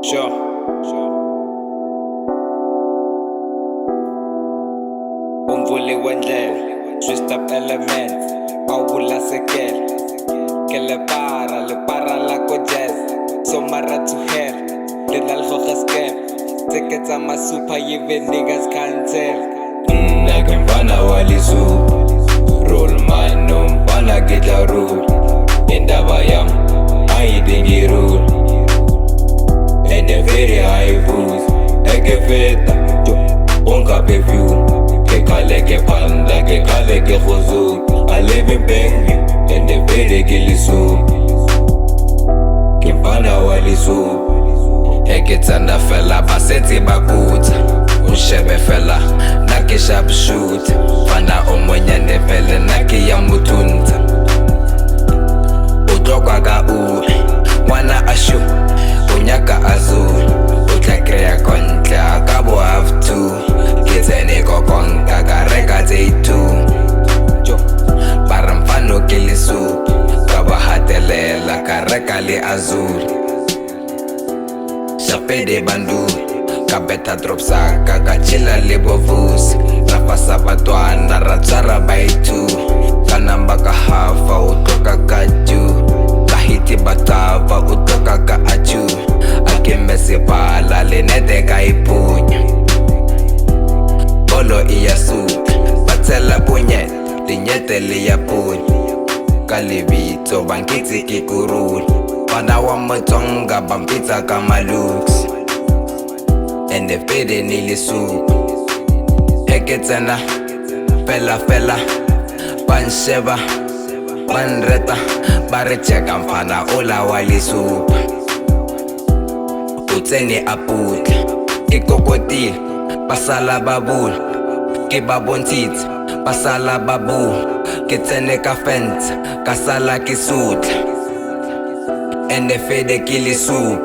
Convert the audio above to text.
Sure. Umvuli wendlela, twist up elements, awulasekela. Que le para la jazz. Somara to hell, little hoja scam. Tickets on my super, even niggas can't tell. Nake mfana walisu Roll man no mfana geta rule Indaba yam ayidingi rule And a very high boost Eke feta Onka pe view Ke kale ke panda Ke kale ke khuzu I live in Bengi And a very gilisu Ke mfana walisu Eke tanda fela Baseti bakuta Unshebe fela Naki sharp shoot Fana omwenye nefele Naki ya mutunta Utokwa ka uri Mwana ashu Unyaka azul Utakrea konta Kabo have to Kitene kokonka Kareka teitu Paramfano kilisu Kaba hatelela Kareka li azul Shapede bandu Kabeta drop saka kachila libo vusi Rafasa batwana ratsara baitu Kanamba kahafa utoka kaju Kahiti batava utoka ka aju Akimesi pala linete kaipunya Polo iya suta Batela punye Linyete liya punya Kalibito bankiti kikuruli Wana wa mtonga bampita kama looks And the fede nili soup Eketena Fela Bansheba Banreta Baricheka mfana ula wali soup Uteni aput Ikokotil Pasala babul Kibabontit Pasala babu Kitene kafent Kasala kisut And the fede kili soup